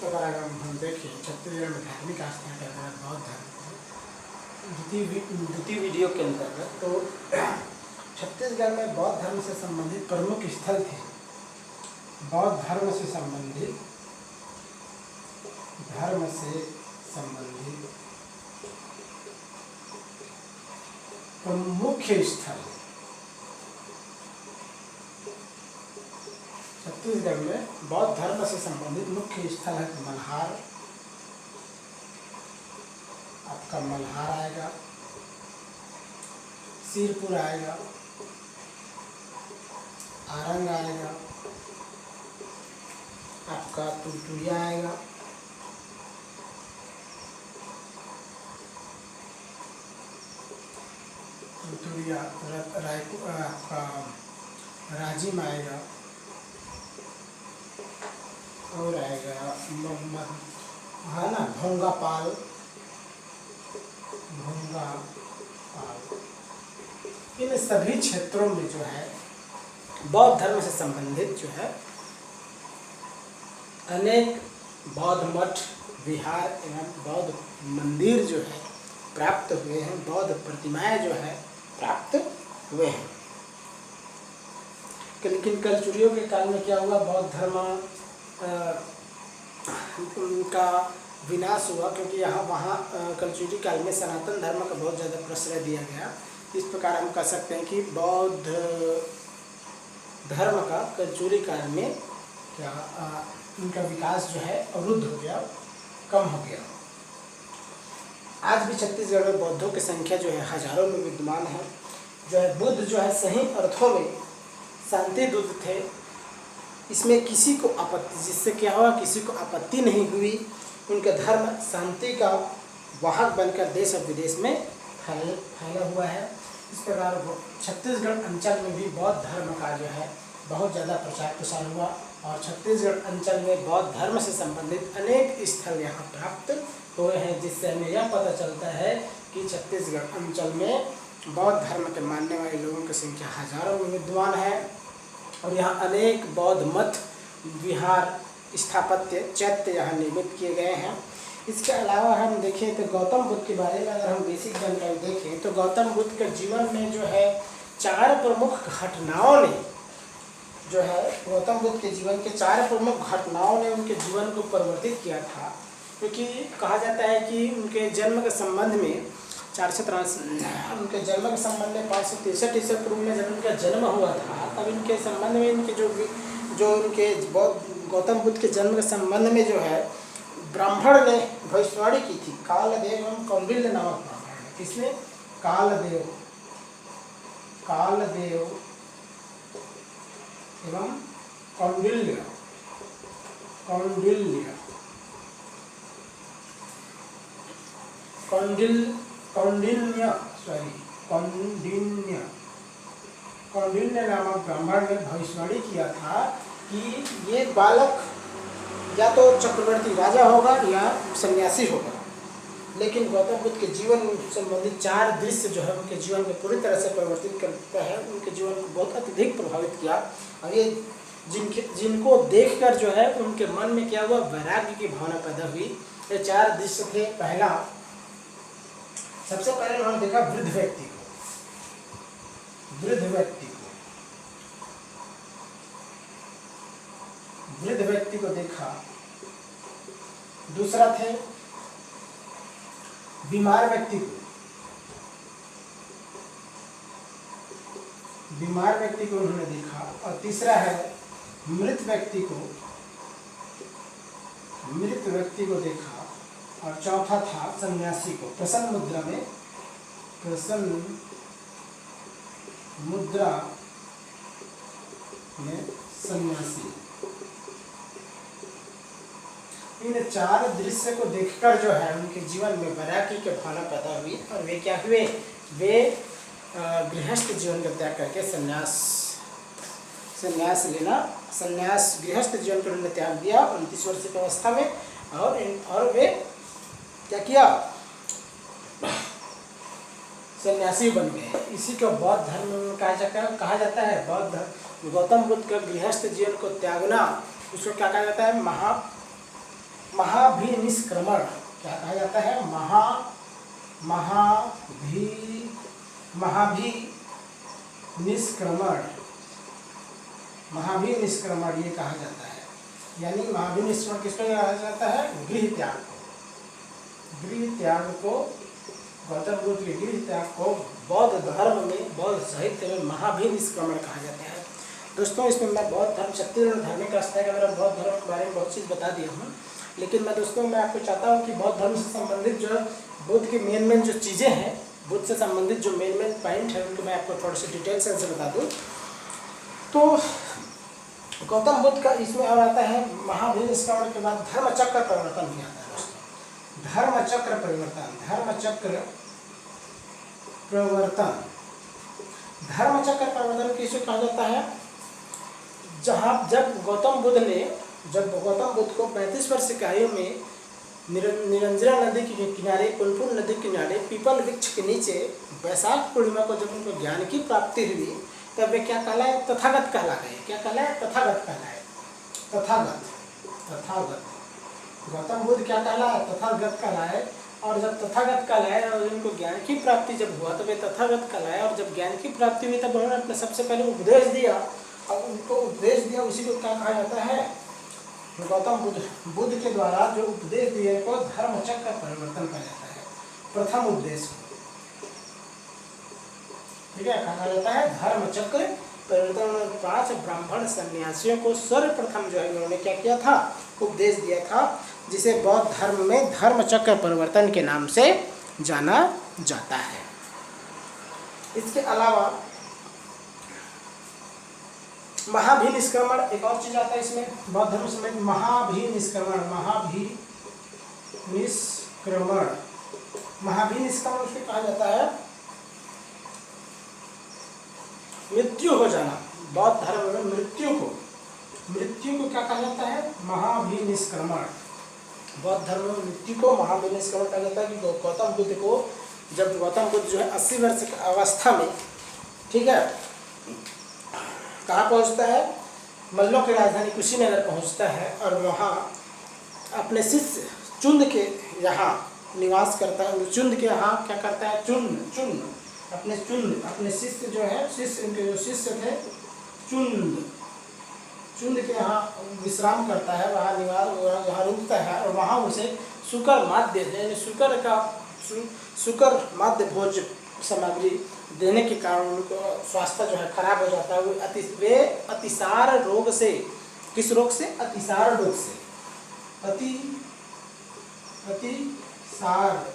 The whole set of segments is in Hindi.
प्रकार अगर हम देखें छत्तीसगढ़ में धार्मिक आस्था के अंतर्गत बौद्ध धर्म द्वितीय वीडियो के अंतर्गत तो छत्तीसगढ़ में बौद्ध धर्म से संबंधित प्रमुख स्थल थे। बौद्ध धर्म से संबंधित मुख्य स्थल छत्तीसगढ़ में बौद्ध धर्म से संबंधित मुख्य स्थल है मल्हार। आपका मल्हार आएगा, सिरपुर आएगा, आरंग आएगा, आपका तुरतुरिया आएगा, रायपुर आपका राजिम आएगा और आएगा है ना भोंगापाल। इन सभी क्षेत्रों में जो है बौद्ध धर्म से संबंधित जो है अनेक बौद्ध मठ, विहार एवं बौद्ध मंदिर जो है प्राप्त हुए हैं, बौद्ध प्रतिमाएं जो है प्राप्त हुए हैं। लेकिन कलचुरियों के काल में क्या हुआ, बौद्ध धर्म का विनाश हुआ, क्योंकि यहाँ वहाँ कलचुरी काल में सनातन धर्म का बहुत ज़्यादा प्रश्रय दिया गया। इस प्रकार हम कह सकते हैं कि बौद्ध धर्म का कलचुरी काल में क्या उनका विकास जो है अवरुद्ध हो गया, कम हो गया। आज भी छत्तीसगढ़ में बौद्धों की संख्या जो है हजारों में विद्यमान है। जो है बुद्ध जो है सही अर्थों में शांति दूत थे। इसमें किसी को आपत्ति, जिससे क्या हुआ, किसी को आपत्ति नहीं हुई। उनका धर्म शांति का वाहक बनकर देश और विदेश में फैला हुआ है। इस प्रकार छत्तीसगढ़ अंचल में भी बौद्ध धर्म का जो है बहुत ज़्यादा प्रचार प्रसार हुआ और छत्तीसगढ़ अंचल में बौद्ध धर्म से संबंधित अनेक स्थल यहाँ प्राप्त हुए हैं, जिससे हमें यह पता चलता है कि छत्तीसगढ़ अंचल में बौद्ध धर्म के मानने वाले लोगों की संख्या हजारों में विद्यमान है और यहाँ अनेक बौद्ध मठ, विहार, स्थापत्य, चैत्य यहाँ निर्मित किए गए हैं। इसके अलावा हम देखें तो गौतम बुद्ध के बारे में अगर हम बेसिक जानकारी देखें तो गौतम बुद्ध के जीवन में जो है 4 प्रमुख घटनाओं ने जो है गौतम बुद्ध के जीवन के 4 प्रमुख घटनाओं ने उनके जीवन को परिवर्तित किया था। क्योंकि कहा जाता है कि उनके जन्म के संबंध में उनके जन्म के संबंध में 563 ईसा पूर्व में जब उनका जन्म हुआ था, तब इनके संबंध में इनके जो उनके गौतम बुद्ध के जन्म के संबंध में जो है ब्राह्मण ने भविष्यवाणी की थी। कालदेव एवं कौंडिल्य नामक ब्राह्मण ने, किसने, कालदेव एवं कौंडिल्य नामक ब्राह्मण ने भविष्यवाणी किया था कि ये बालक या तो चक्रवर्ती राजा होगा या सन्यासी होगा। लेकिन गौतम बुद्ध के जीवन संबंधित 4 दृश्य जो है उनके जीवन को पूरी तरह से परिवर्तित करता है, उनके जीवन को बहुत अत्यधिक प्रभावित किया। और ये जिनको देखकर जो है उनके मन में क्या हुआ, वैराग्य की भावना पैदा हुई। ये 4 दृश्य थे। पहला, सबसे पहले उन्होंने देखा वृद्ध व्यक्ति को देखा। दूसरा थे बीमार व्यक्ति को उन्होंने देखा। और तीसरा है मृत व्यक्ति को देखा। और चौथा था सन्यासी को, प्रसन्न मुद्रा में सन्यासी। इन 4 दृश्य को देखकर जो है उनके जीवन में वैराग्य की भावना पैदा हुई और वे क्या हुए, वे गृहस्थ जीवन का त्याग करके गृहस्थ जीवन को उन्होंने त्याग दिया 29 वर्ष की अवस्था में। और वे क्या किया, सन्यासी बन गए। इसी को बौद्ध धर्म में कहा जाता है। बौद्ध गौतम बुद्ध का गृहस्थ जीवन को त्यागना, उसको क्या कहा जाता है, महाभिनिष्क्रमण क्या कहा जाता है? महाभिनिष्क्रमण ये कहा जाता है। यानी महाभिनिष्क्रमण किसको कहा जाता है? गृह त्याग को गौतम बुद्ध के गृह त्याग को बौद्ध धर्म में, बौद्ध साहित्य में महाभिनिष्क्रमण कहा जाता है। दोस्तों, इसमें मैं बौद्ध धर्म, छत्तीसगढ़ धार्मिक आस्था के मेरा बौद्ध धर्म के बारे में बहुत चीज़ बता दिया हूँ, लेकिन मैं आपको चाहता हूँ कि बौद्ध धर्म से संबंधित जो बुद्ध की मेन जो चीज़ें हैं, बुद्ध से संबंधित जो मेन पॉइंट है, उनको मैं आपको थोड़ी सी डिटेल से बता दूँ। तो गौतम बुद्ध का इसमें और आता है महाभिनिष्क्रमण के बाद धर्मचक्र परिवर्तन भी आता है दोस्तों। धर्मचक्र परिवर्तन किसे कहा जाता है? जब गौतम बुद्ध को 35 वर्ष की आयु में निरंजन नदी के किनारे, पुनपुन नदी के किनारे पीपल वृक्ष के नीचे वैशाख पूर्णिमा को जब उनको ज्ञान की प्राप्ति हुई, तब वे क्या कहलाए? तथागत कहला गए। क्या कहलाए? तथागत कहलाए। तथागत गौतम बुद्ध क्या कहलाए? तथागत कहलाए। और जब तथागत कहलाए और उनको ज्ञान की प्राप्ति जब हुआ, तो वे तथागत कहलाए। और जब ज्ञान की प्राप्ति हुई, तब उन्होंने अपने सबसे पहले उपदेश दिया। और उनको उपदेश दिया, उसी को क्या कहा जाता है? गौतम बुद्ध के द्वारा जो उपदेश दिए को धर्मचक्र परिवर्तन कहा जाता है। प्रथम उपदेश, ठीक है, कहा जाता है धर्मचक्र परिवर्तन। 5 ब्राह्मण सन्यासियों को सर्वप्रथम जो है उन्होंने क्या किया था? उपदेश दिया था, जिसे बौद्ध धर्म में धर्मचक्र परिवर्तन के नाम से जाना जाता है। इसके अलावा महाभिनिष्क्रमण एक और चीज आता है इसमें, बौद्ध धर्म में महाभिनिष्क्रमण उसको कहा जाता है मृत्यु हो जाना। बौद्ध धर्म में मृत्यु को क्या कहा जाता है? महाभिनिष्क्रमण। बौद्ध धर्म में मृत्यु को महाभिनिष्क्रमण कहा जाता है। कि गौतम बुद्ध को, जब गौतम बुद्ध जो है 80 वर्ष की अवस्था में, ठीक है, कहाँ पहुँचता है? मल्लों की राजधानी कुशीनगर पहुँचता है। और वहाँ अपने शिष्य चुंद के यहाँ निवास करता है। चुंद के यहाँ क्या करता है? अपने शिष्य जो है, इनके जो शिष्य थे चुंद के यहाँ विश्राम करता है, वहाँ वहाँ रुकता है। और वहाँ उसे शुकर माध्य भोज सामग्री देने के कारण उनको स्वास्थ्य जो है खराब हो जाता है। वे अतिसार रोग से, किस रोग से? अतिसार रोग से, अतिसार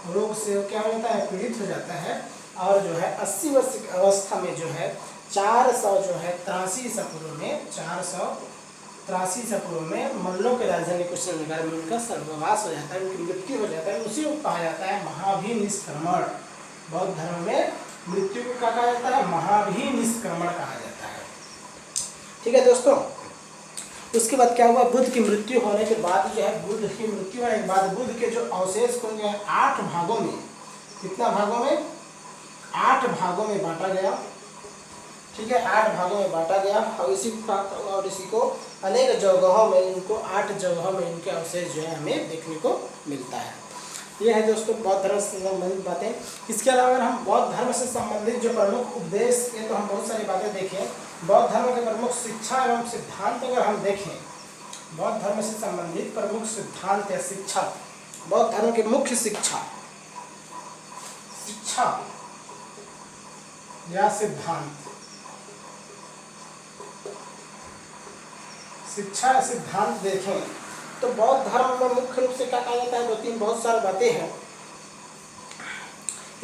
रोग से क्या हो जाता है? पीड़ित हो जाता है। और जो है 80 वर्ष की अवस्था में जो है 483 सपुरों में मल्लों के राजधानी कुशीनगर में उनका सर्वनाश हो जाता है, उनकी मृत्यु हो जाता है। उसी को कहा जाता है महाभिनिष्क्रमण। बौद्ध धर्म में मृत्यु को क्या कहा जाता है? महाभिनिष्क्रमण कहा जाता है। ठीक है दोस्तों, उसके बाद क्या हुआ? बुद्ध की मृत्यु होने के बाद जो है, बुद्ध के जो अवशेष को 8 भागों में, कितना भागों में? 8 भागों में बांटा गया। ठीक है, 8 भागों में बांटा गया। और इसी को अनेक जगहों में, इनको 8 जगहों में इनके अवशेष जो है हमें देखने को मिलता है। ये है दोस्तों बौद्ध धर्म से संबंधित बातें। इसके अलावा अगर हम बौद्ध धर्म से संबंधित जो प्रमुख उपदेश, ये तो हम बहुत सारी बातें देखें। बौद्ध धर्म के प्रमुख शिक्षा एवं सिद्धांत अगर हम देखें, बौद्ध धर्म से संबंधित प्रमुख सिद्धांत या शिक्षा, बौद्ध धर्म की मुख्य शिक्षा या सिद्धांत, शिक्षा या सिद्धांत देखें तो बौद्ध धर्म में मुख्य रूप से क्या कहा जाता है? 2-3 बहुत सारी बातें हैं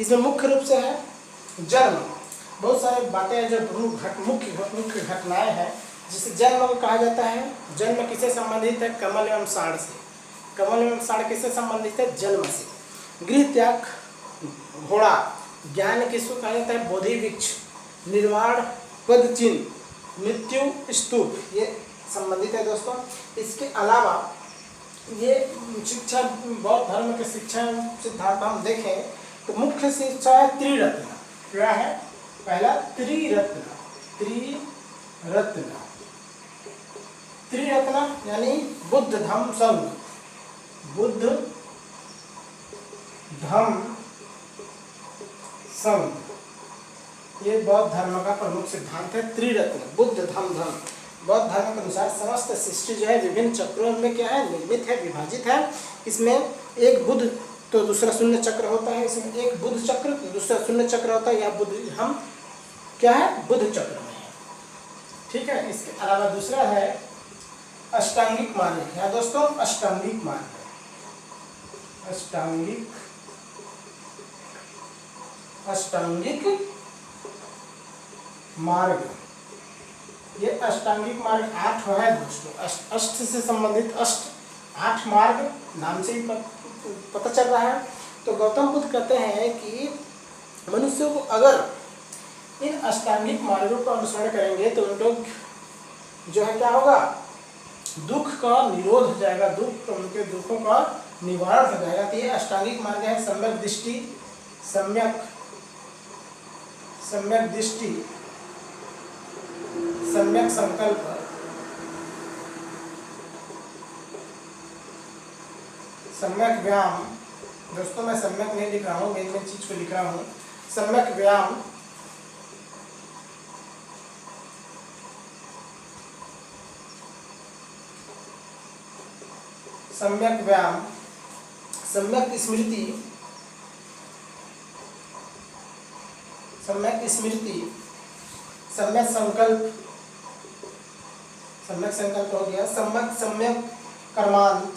इसमें। मुख्य रूप से है जन्म, बहुत सारी बातें हैं जो मुख्य घटनाएं हैं, जिसे जन्म को कहा जाता है। जन्म किससे संबंधित है? कमल एवं साढ़ से। कमल एवं साढ़ किससे संबंधित है? जन्म से। गृह त्याग, घोड़ा, ज्ञान किसको कहा जाता है? बोधि वृक्ष, निर्वाण पद चिन्ह, मृत्यु स्तूप, ये संबंधित है दोस्तों। इसके अलावा ये शिक्षा, बौद्ध धर्म के शिक्षा सिद्धांत हम देखें तो मुख्य शिक्षा है त्रिरत्न। क्या है? पहला त्रिरत्न यानी बुद्ध धम्म संघ। बुद्ध धम्म संघ, ये बौद्ध धर्म का प्रमुख सिद्धांत है। त्रिरत्न बुद्ध धम्म धम्म। बौद्ध धर्म के अनुसार समस्त सृष्टि जो है विभिन्न चक्रों में क्या है, निर्मित है, विभाजित है। इसमें एक बुद्ध तो दूसरा शून्य चक्र होता है, इसमें एक बुद्ध चक्र तो दूसरा शून्य चक्र होता है। यह बुद्ध हम क्या है, बुद्ध चक्र में है। ठीक है। इसके अलावा दूसरा है अष्टांगिक मार्ग है दोस्तों, अष्टांगिक मार्ग, अष्टांगिक मार्ग। ये अष्टांगिक मार्ग 8 है दोस्तों। अष्ट से संबंधित 8 मार्ग नाम से ही पता चल रहा है। तो गौतम बुद्ध कहते हैं कि मनुष्यों को अगर इन अष्टांगिक मार्गों का अनुसरण करेंगे तो उन लोग जो है क्या होगा, दुख का निरोध हो जाएगा, उनके दुखों का निवारण हो जाएगा। तो ये अष्टांगिक मार्ग है। सम्यक दृष्टि, सम्यक दृष्टि, सम्यक संकल्प, सम्यक व्यायाम। दोस्तों मैं सम्यक नहीं लिख रहा हूँ, मैं चीज को लिख रहा हूँ। सम्यक व्यायाम, सम्यक व्यायाम, सम्यक स्मृति, सम्यक स्मृति, सम्यक संकल्प, सम्यक संकल्प हो गया। सम्यक कर्मांत,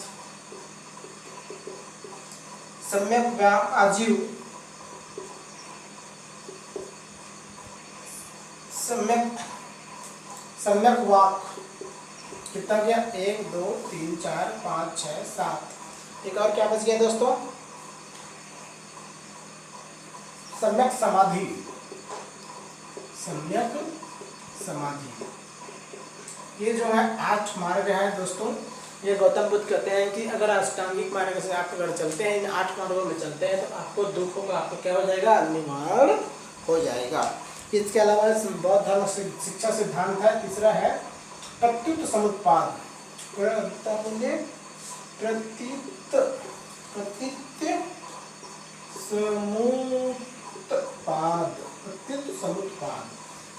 सम्यक व्यायाम आजीव, सम्यक वाक। कितना गया, 1 2 3 4 5 6 7। एक और क्या बच गया दोस्तों, सम्यक समाधि, सम्यक समाधि। ये जो है 8 मार्ग है दोस्तों। ये गौतम बुद्ध कहते हैं कि अगर अष्टांगिक मार्ग से आप अगर चलते हैं, इन 8 मार्गों में चलते हैं तो आपको दुखों का आपको क्या हो जाएगा, निवारण हो जाएगा। इसके अलावा बौद्ध धर्म शिक्षा सिद्धांत है। तीसरा है प्रत्युत समुत्पाद। प्रत्युत समुत्पाद,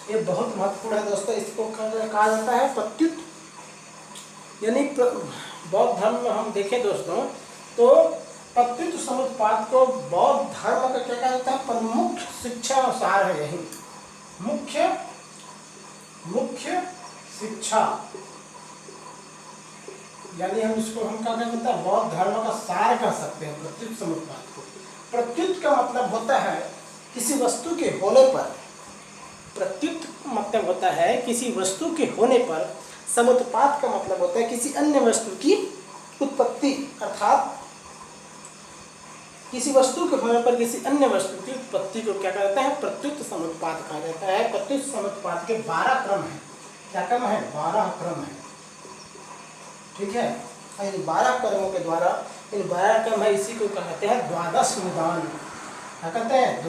ये बहुत महत्वपूर्ण है दोस्तों। इसको कहा जाता है प्रत्युत, यानी बौद्ध धर्म में हम देखें दोस्तों तो प्रत्युत समुत्पाद को बौद्ध धर्म का क्या कहा जाता है, प्रमुख शिक्षा अनुसार है। यही मुख्य शिक्षा, यानी हम इसको हम क्या कहते हैं, बौद्ध धर्म का सार कह सकते हैं प्रत्युत समुत्पाद को। प्रत्युत का मतलब होता है किसी वस्तु के होने पर, प्रत्युत मतलब होता है किसी वस्तु के होने पर। समुत्पाद का मतलब होता है किसी अन्य वस्तु की उत्पत्ति, अर्थात किसी वस्तु के होने पर किसी अन्य वस्तु की उत्पत्ति को क्या कहते हैं, प्रत्युत समुत्पाद कहा जाता है। प्रत्युत समुत्पाद के 12 क्रम है। क्या क्रम है, 12 क्रम है। ठीक है। इन 12 क्रमों के द्वारा, इन 12 क्रम है, इसी को कहते हैं द्वादश निदान। क्या कहते हैं,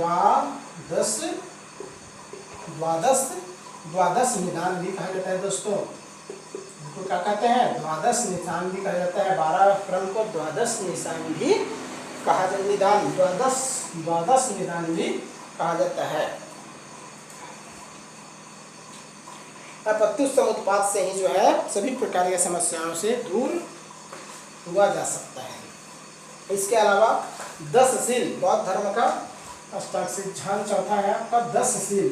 द्वादश निदान भी कहा जाता है दोस्तों। इनको क्या कहते हैं, द्वादश निशान भी कहा जाता है। 12 क्रम को द्वादश निशान भी कहा जाता है, निदान, द्वादश निदान भी कहा जाता है। प्रत्युत समुत्पाद से ही जो है सभी प्रकार की समस्याओं से दूर हुआ जा सकता है। इसके अलावा 10 शील, बौद्ध धर्म का अष्टांग सिद्धांत चौथा है आपका 10 शील।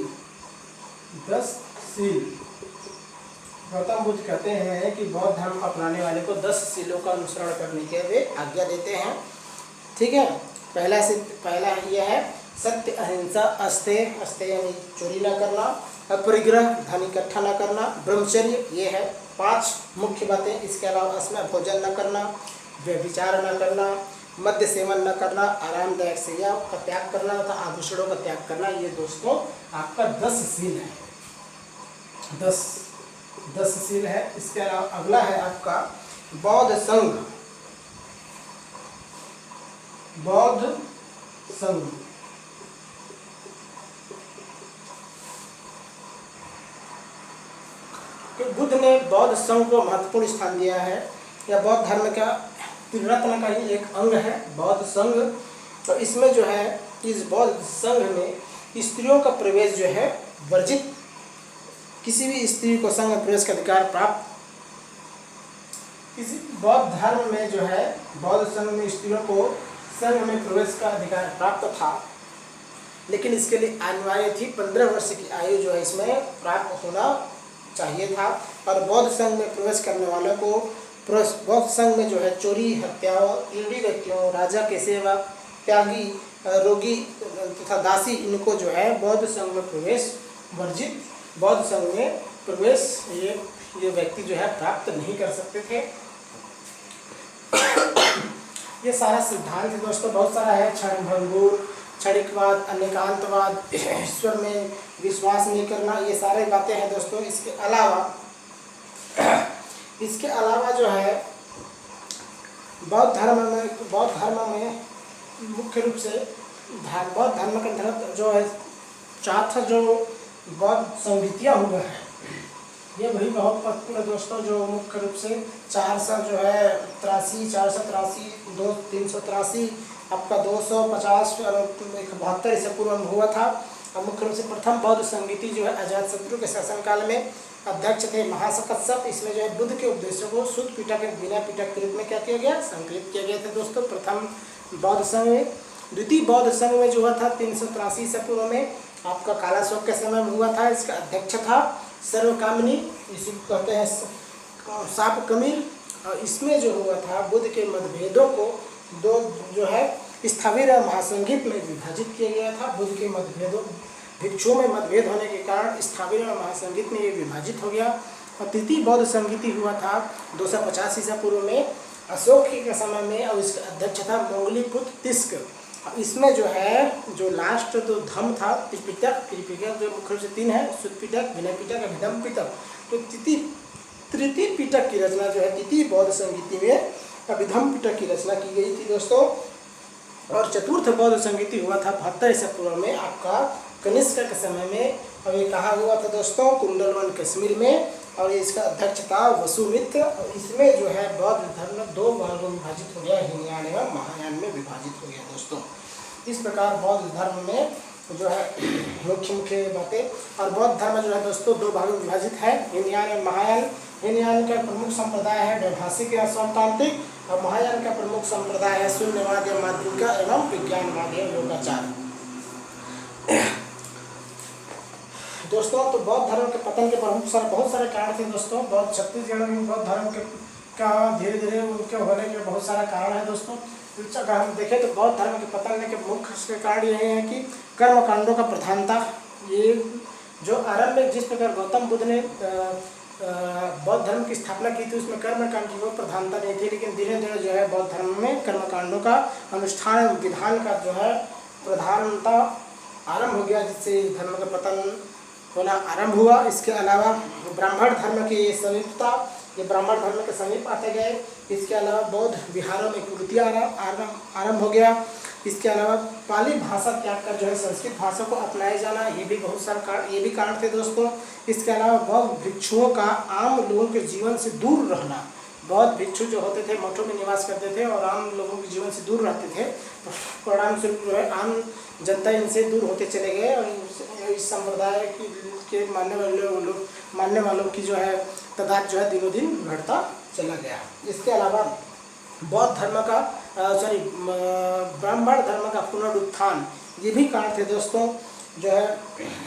10 शील, गौतम बुद्ध कहते हैं कि बौद्ध धर्म अपनाने वाले को 10 शीलों का अनुसरण करने के वे आज्ञा देते हैं। ठीक है। पहला यह है सत्य, अहिंसा, अस्तेय यानी चोरी न करना, अपरिग्रह धन इकट्ठा न करना, ब्रह्मचर्य, ये है 5 मुख्य बातें। इसके अलावा असमय भोजन न करना, व्यभिचार न करना, मद्य सेवन न करना, आरामदायक शैया का त्याग करना तथा आभूषणों का त्याग करना। ये दोस्तों आपका 10 शील है। 10 शील है। इसके अलावा अगला है आपका बौद्ध संघ। बौद्ध संघ, बुद्ध ने बौद्ध संघ को महत्वपूर्ण स्थान दिया है। यह बौद्ध धर्म का त्रिरत्न का ही एक अंग है बौद्ध संघ। तो इसमें जो है इस बौद्ध संघ में स्त्रियों का प्रवेश जो है वर्जित, किसी भी स्त्री को संघ में प्रवेश का अधिकार प्राप्त। किसी बौद्ध धर्म में जो है बौद्ध संघ में स्त्रियों को संघ में प्रवेश का अधिकार प्राप्त था, लेकिन इसके लिए अनिवार्य थी 15 वर्ष की आयु जो है इसमें प्राप्त होना चाहिए था। और बौद्ध संघ में प्रवेश करने वालों को बौद्ध संघ में जो है चोरी, हत्याओं, ईड़ी व्यक्तियों, राजा के सेवक, त्यागी, रोगी तथा दासी, इनको जो है बौद्ध संघ में प्रवेश वर्जित, बौद्ध संघ में प्रवेश ये व्यक्ति जो है प्राप्त नहीं कर सकते थे। ये सारा सिद्धांत है दोस्तों, बहुत सारा है, क्षणभंगुर, क्षणिकवाद, अनेकांतवाद, ईश्वर में विश्वास नहीं करना, ये सारे बातें हैं दोस्तों। इसके अलावा जो है बौद्ध धर्म में मुख्य रूप से बौद्ध धर्म के अंतर्गत जो है 4 जो बौद्ध संहितियाँ हुए हैं, ये वही बहुत महत्वपूर्ण दोस्तों, जो मुख्य रूप से 400 जो है 83, 483, 383, आपका 250 और 72 इससे पूर्व में हुआ था। और मुख्य रूप से प्रथम बौद्ध संहिति जो है अजातशत्रु के शासनकाल में अध्यक्ष थे महासकत्सप। इसमें जो है बुद्ध के उपदेशों को शुद्ध पिटक बिना पिटक के रूप में क्या किया गया, संकलित किया गया था दोस्तों प्रथम बौद्ध संघ में। द्वितीय बौद्ध संघ में जो हुआ था 383 ईसा पूर्व में, आपका काला शोक के समय में हुआ था। इसका अध्यक्ष था सर्वकामिनी, इसी को कहते हैं साप कमीर। और इसमें जो हुआ था बुद्ध के मतभेदों को दो जो है स्थाविर और महासंगीत में विभाजित किया गया था। बुद्ध के मतभेदों भिक्षुओं में मतभेद होने के कारण स्थाविर और महासंगीत में ये विभाजित हो गया। और तृतीय बौद्ध संहिति हुआ था 250 ईसा पूर्व में अशोक के समय में, और इसका अध्यक्ष था मोंगलीपुत्र तिस्क। इसमें जो है जो लास्ट जो धम्म था त्रिपिटक जो मुख्य रूप से 3 है, शुद्ध पिटक, विनय पिटक, अभिधम्म पिटक। तो तृतीय पिटक की रचना जो है तृतीय बौद्ध संहिति में अभिधम्म पिटक की रचना की गई थी दोस्तों। और चतुर्थ बौद्ध संहिति हुआ था 72 ईसा पूर्व में, आपका कनिष्क के समय में। और ये कहा हुआ था दोस्तों कुंडलवन कश्मीर में, और इसका अध्यक्ष था वसुमित्र। इसमें जो है बौद्ध धर्म 2 भागों में विभाजित हो गया, हीनयान एवं महायान में विभाजित हो गया दोस्तों। इस प्रकार बौद्ध धर्म में जो है मुख्य बातें। और बौद्ध धर्म जो है दोस्तों 2 भागों में विभाजित है, हीनयान एवं महायान। हीनयान का प्रमुख संप्रदाय है वैभाषिक या सौतांत्रिक, और महायान का प्रमुख संप्रदाय है शून्यवाद या माध्यमिका एवं विज्ञानवाद या योगाचार। दोस्तों तो बौद्ध धर्म के पतन के बहुत सारे कारण थे दोस्तों। बौद्ध छत्तीसगढ़ में बौद्ध धर्म का धीरे धीरे उनके होने के बहुत सारा कारण है दोस्तों। अगर हम देखें तो बौद्ध धर्म के पतन के मुख्य कारण ये है कि कर्मकांडों का प्रधानता। ये जो आरंभ में जिस प्रकार गौतम बुद्ध ने बौद्ध धर्म की स्थापना की थी, उसमें कर्मकांड की कोई प्रधानता नहीं थी, लेकिन धीरे धीरे जो है बौद्ध धर्म में कर्मकांडों का अनुष्ठान विधान का जो है प्रधानता आरंभ हो गया, जिससे इस धर्म का पतन होना आरंभ हुआ। इसके अलावा ब्राह्मण धर्म की समीपता, ये ब्राह्मण धर्म के समीप आते गए। इसके अलावा बौद्ध विहारों में कुरीतियाँ आरंभ हो गया। इसके अलावा पाली भाषा त्याग कर जो है संस्कृत भाषा को अपनाए जाना, ये भी बहुत सारा ये भी कारण थे दोस्तों। इसके अलावा बौद्ध भिक्षुओं का आम लोगों के जीवन से दूर रहना। बौद्ध भिक्षु जो होते थे मठों में निवास करते थे और आम लोगों के जीवन से दूर रहते थे, परिणाम स्वरूप जो है आम जनता इनसे दूर होते चले गए, और इस संप्रदाय के मानने वालों की जो है तादाद जो है दिनों दिन बढ़ता चला गया। इसके अलावा बौद्ध धर्म का ब्राह्मण धर्म का पुनरुत्थान, ये भी कारण थे दोस्तों जो है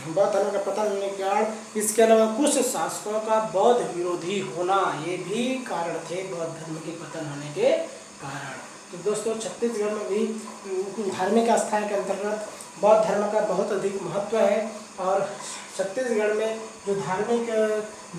बौद्ध धर्म का पतन होने के कारण। इसके अलावा कुछ शासकों का बौद्ध विरोधी होना, ये भी कारण थे बौद्ध धर्म के पतन होने के कारण। तो दोस्तों छत्तीसगढ़ में भी धार्मिक आस्था के अंतर्गत बौद्ध धर्म का बहुत अधिक महत्व है। और छत्तीसगढ़ में जो धार्मिक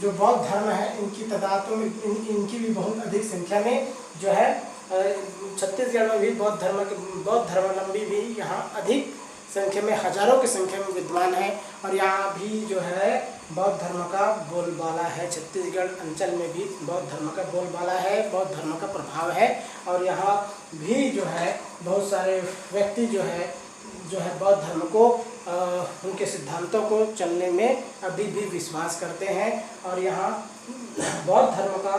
जो बौद्ध धर्म है, इनकी तादादों में इनकी भी बहुत अधिक संख्या में जो है छत्तीसगढ़ में भी बौद्ध धर्मावलंबी भी यहाँ अधिक संख्या में, हजारों की संख्या में विद्वान है। और यहाँ भी जो है बौद्ध धर्म का बोलबाला है। छत्तीसगढ़ अंचल में भी बौद्ध धर्म का बोलबाला है, बौद्ध धर्म का प्रभाव है। और यहाँ भी जो है बहुत सारे व्यक्ति जो है बौद्ध धर्म को उनके सिद्धांतों को चलने में अभी भी विश्वास करते हैं। और यहाँ बौद्ध धर्म का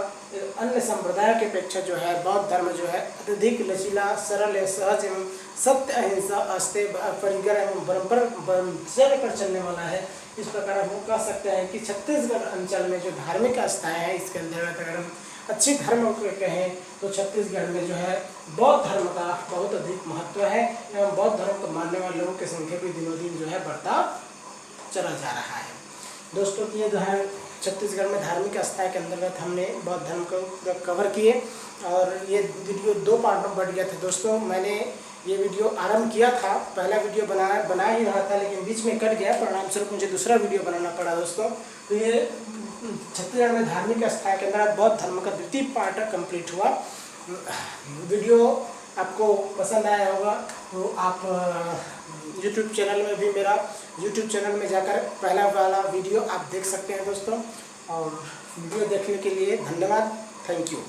अन्य संप्रदाय की अपेक्षा जो है बौद्ध धर्म जो है अत्यधिक लचीला, सरल, सहज एवं सत्य, अहिंसा, अस्तेय, परिगर एवं ब्रह्मचर्य पर चलने वाला है। इस प्रकार हम कह सकते हैं कि छत्तीसगढ़ अंचल में जो धार्मिक आस्थाएं हैं, इसके अंतर्गत अगर हम अच्छी धर्म को कहें तो छत्तीसगढ़ में जो है बौद्ध धर्म का बहुत अधिक महत्व है एवं बौद्ध धर्म को मानने वाले लोगों की संख्या भी दिनों दिन जो है बढ़ता चला जा रहा है। दोस्तों, ये जो है छत्तीसगढ़ में धार्मिक आस्थाएं के अंतर्गत हमने बौद्ध धर्म को कवर किए और ये वीडियो 2 पार्ट में बढ़ गया था। दोस्तों, मैंने ये वीडियो आरंभ किया था, पहला वीडियो बना ही रहा था, लेकिन बीच में कट गया, परिणाम स्वरूप मुझे दूसरा वीडियो बनाना पड़ा। दोस्तों, तो ये छत्तीसगढ़ में धार्मिक आस्थाएं के अंदर बौद्ध धर्म का द्वितीय पार्ट कंप्लीट हुआ। वीडियो आपको पसंद आया होगा तो आप YouTube चैनल में भी, मेरा YouTube चैनल में जाकर पहला वाला वीडियो आप देख सकते हैं दोस्तों। और वीडियो देखने के लिए धन्यवाद। Thank you.